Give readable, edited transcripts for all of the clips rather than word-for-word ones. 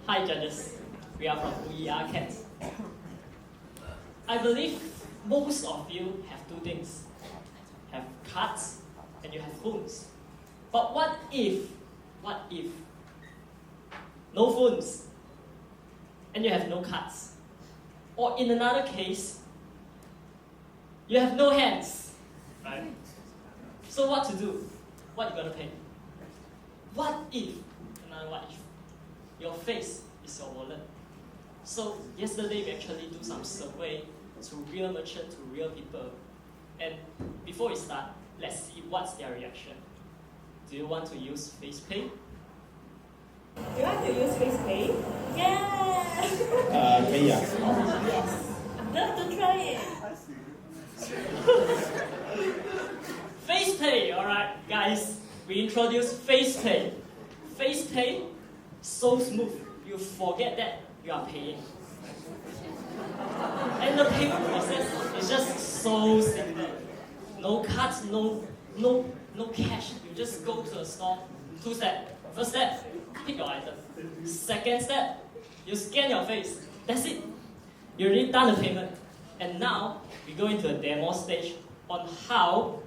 Hi judges, we are from UER Cats. I believe most of you have two things. Have cards and you have phones. But what if no phones and you have no cards? Or in another case, you have no hands, right? So what to do? What you gonna pay? What if, another what if, your face is your wallet? So yesterday we actually do some survey to real merchants, to real people. And before we start, let's see what's their reaction. Do you want to use FacePay? You want to use FacePay? Yeah! Payhack. Yes. I'd love to try it. FacePay, alright guys, we introduce FacePay. FacePay, so smooth, you forget that you are paying. And the payment process is just so simple. No cards, no cash. You just go to a store. 2 steps. First step, pick your item. Second step, you scan your face. That's it. You already done the payment. And now we go into a demo stage on how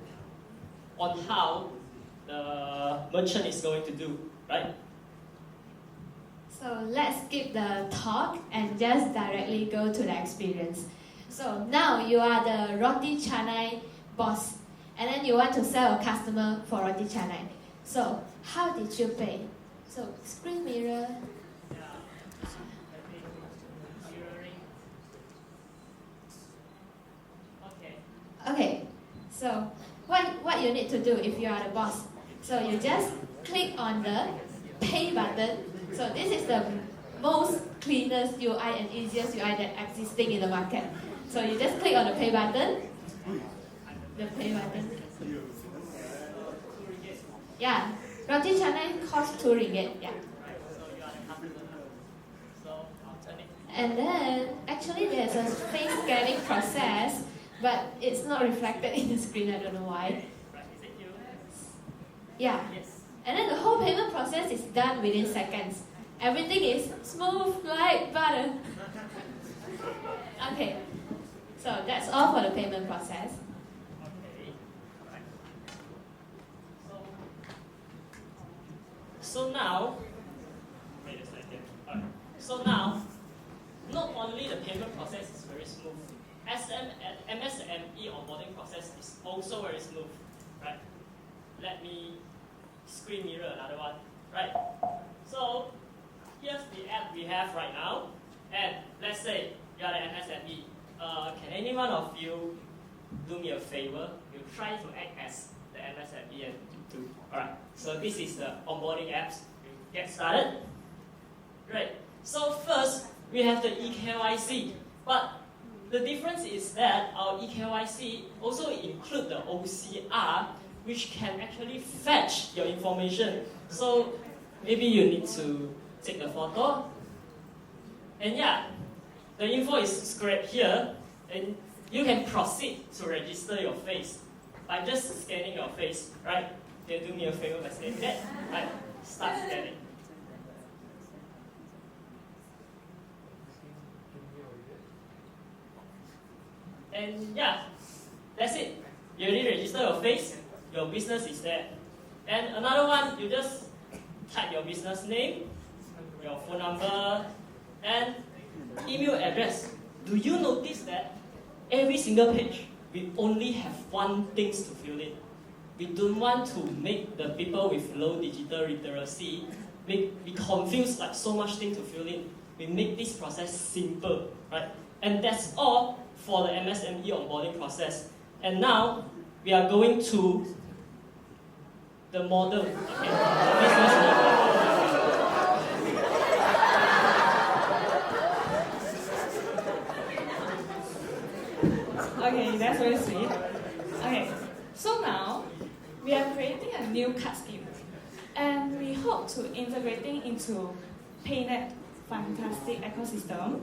the merchant is going to do, right? So let's skip the talk and just directly go to the experience. So now you are the roti canai boss, and then you want to sell a customer for roti canai. So how did you pay? So screen mirror. Okay. So what you need to do if you are the boss? So you just click on the pay button. So this is the most cleanest UI and easiest UI that existing in the market. So you just click on the pay button. The pay button. Yeah, roti canai costs 2 ringgit. Yeah. And then actually there's a face scanning process, but it's not reflected in the screen. I don't know why. Yeah. And then the whole payment process is done within seconds. Everything is smooth like butter. Okay, so that's all for the payment process. So now, wait a second. So now, not only the payment process is very smooth, MSME onboarding process is also very smooth, right? Let me screen mirror another one, right? So here's the app we have right now, and let's say you are the MSME. Can any one of you do me a favor? You try to act as the MSME and do. Alright, so this is the onboarding apps. We get started. Great. So first, we have the eKYC. But the difference is that our eKYC also include the OCR, which can actually fetch your information. So maybe you need to take a photo. And yeah, the info is scraped here. And you can proceed to register your face by just scanning your face, right? Can you do me a favor by scanning that? Right, start scanning. And yeah, that's it. You already register your face, your business is there. And another one, you just type your business name, your phone number, and email address. Do you notice that every single page, we only have one thing to fill in? We don't want to make the people with low digital literacy be confused, like so much thing to fill in. We make this process simple, right? And that's all for the MSME onboarding process. And now we are going to the model, okay? The business model. Okay, that's very sweet. Okay, so now we are creating a new card scheme, and we hope to integrating into PayNet fantastic ecosystem,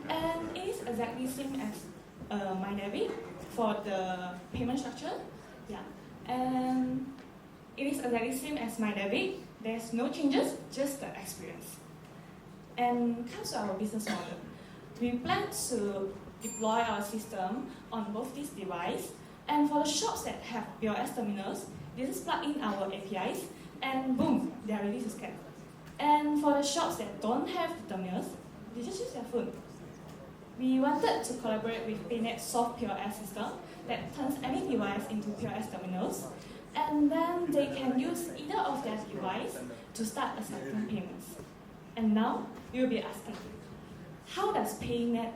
and it is exactly same as MyDebit for the payment structure. Yeah, and it is exactly same as MyDebit. There's no changes, just the experience. And comes to our business model. We plan to deploy our system on both these devices. And for the shops that have POS terminals, they just plug in our APIs and boom, they are ready to scan. And for the shops that don't have the terminals, they just use their phone. We wanted to collaborate with PayNet's soft POS system that turns any device into POS terminals, and then they can use either of their device to start accepting payments. And now you will be asking, how does FacePay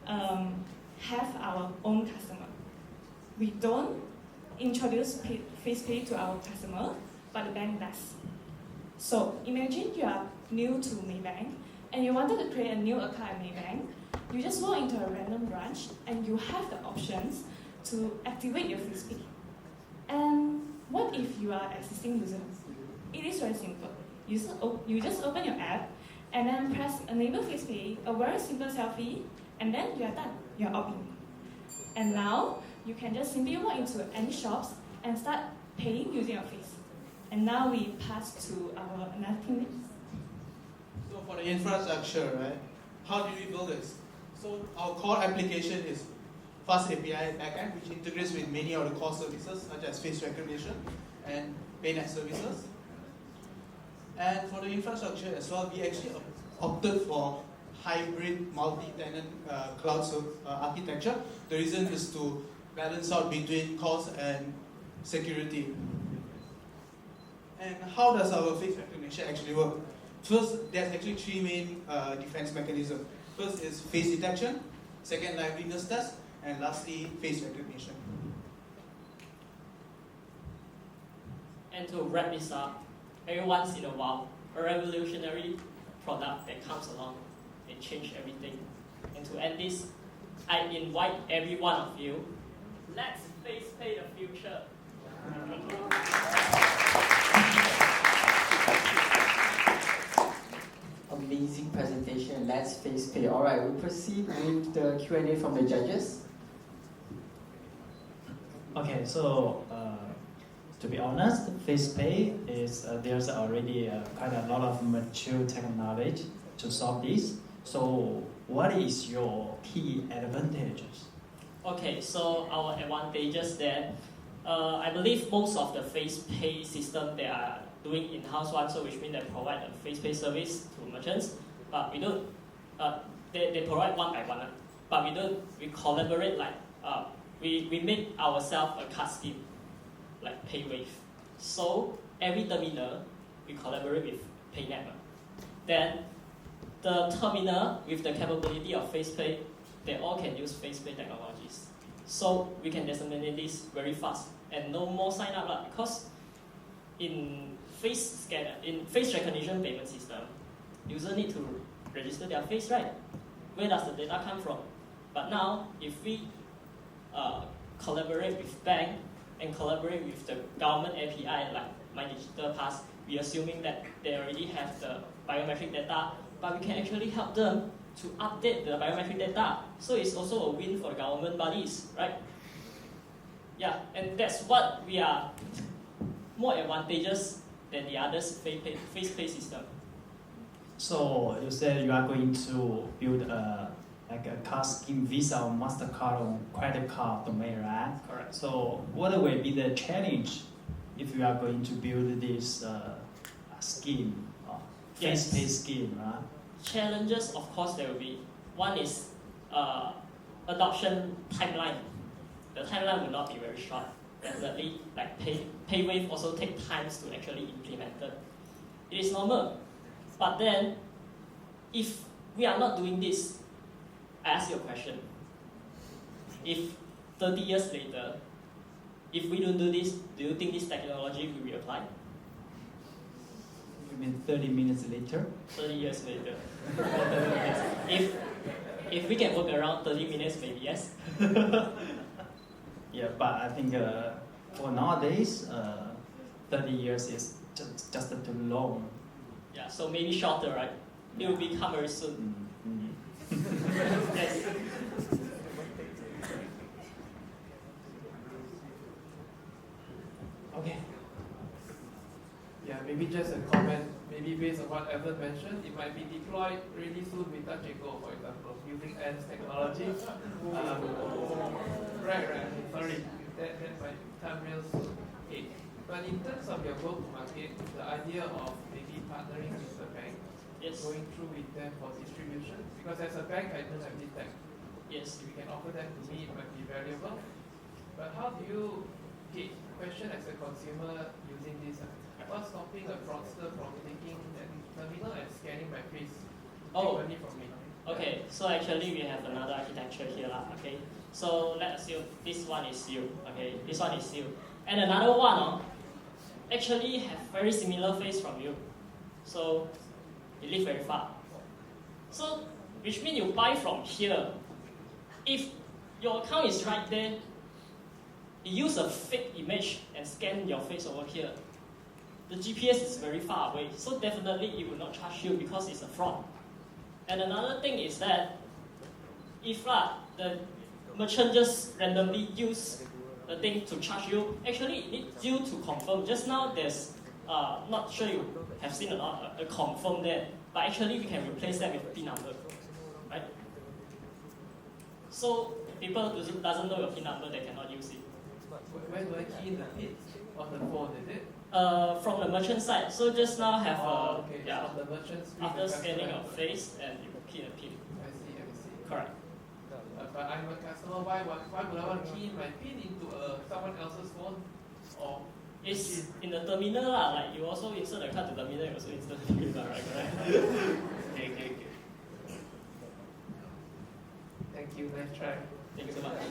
have our own customer? We don't introduce FacePay to our customer, but the bank does. So imagine you are new to Maybank and you wanted to create a new account at Maybank. You just go into a random branch and you have the options to activate your FacePay. And what if you are an existing user? It is very simple. You just open your app and then press enable FacePay, a very simple selfie, and then you are done. You are opt-in. And now you can just simply walk into any shops and start paying using your face. And now we pass to our another team. So for the infrastructure, right? How do we build this? So our core application is Fast API backend, which integrates with many of the core services such as face recognition and PayNet services. And for the infrastructure as well, we actually opted for hybrid multi-tenant cloud architecture. The reason is to balance out between cost and security. And how does our face recognition actually work? First, there's actually three main defense mechanisms. First is face detection, second liveliness test, and lastly face recognition. And to wrap this up, every once in a while, a revolutionary product that comes along and change everything. And to end this, I invite every one of you, let's FacePay the future. Amazing presentation. Let's FacePay. All right, we proceed with the Q&A from the judges. Okay, so to be honest, FacePay is there's already quite a lot of mature technology to solve this. So, what is your key advantages? Okay, so our advantages there, I believe most of the FacePay system they are doing in-house one, so which means they provide a FacePay service to merchants, but we don't. They provide one by one, but we don't. We collaborate like we make ourselves a card scheme, like PayWave. So every terminal we collaborate with PayNet. Then the terminal with the capability of FacePay, they all can use FacePay technologies. So we can disseminate this very fast and no more sign up because in face recognition payment system, user need to register their face, right? Where does the data come from? But now if we collaborate with bank and collaborate with the government API like My Digital Pass, we are assuming that they already have the biometric data, but we can actually help them to update the biometric data. So it's also a win for the government bodies, right? Yeah, and that's what we are more advantageous than the others FacePay system. So you said you are going to build like a card scheme, Visa or MasterCard or credit card domain, right? Correct. So what will be the challenge if you are going to build this scheme, FacePay scheme, right? Challenges, of course, there will be. One is adoption timeline. The timeline will not be very short. Definitely, like PayWave also take times to actually implement it. It is normal. But then, if we are not doing this, I ask you a question. If 30 years later, if we don't do this, do you think this technology will be applied? You mean 30 minutes later? 30 years later. If we can work around 30 minutes, maybe yes. Yeah, but I think for nowadays, 30 years is just too long. Yeah, so maybe shorter, right? It will become very soon. Yes. Okay. Yeah, maybe just a comment, maybe based on what Evan mentioned, it might be deployed really soon with Touch and Go, for example, using Ants technology. Right, sorry, that might come real soon. Okay. But in terms of your go-to-market, the idea of maybe partnering with the bank, Yes. going through with them for distribution, because as a bank I don't have this tech. Yes. If you can offer that to me, it might be valuable. But how do you, okay, question as a consumer using this, what's stopping a fraudster from taking that terminal and scanning my face, take money from me? Okay, so actually we have another architecture here, okay? So let's assume this one is you, okay? This one is you. And another one actually have very similar face from you. So you live very far. So which means you buy from here. If your account is right there, you use a fake image and scan your face over here. The GPS is very far away, so definitely it will not charge you because it's a fraud. And another thing is that if the merchant just randomly use the thing to charge you, actually it needs you to confirm. Just now there's, not sure you have seen a confirm there, but actually we can replace that with PIN number, right? So people doesn't know your PIN number, they cannot use it. Where do I key in the PIN? On the phone, is it? From the merchant side. So just now have okay. yeah. On the merchant screen, After the scanning customer your face and you key the PIN. I see. Correct. But I'm a customer, why would I want to key my PIN into someone else's phone? Or It's in the terminal lah. Like you also insert the card to terminal, you also insert the PIN, right? Okay. thank you, nice try. Thank you so much.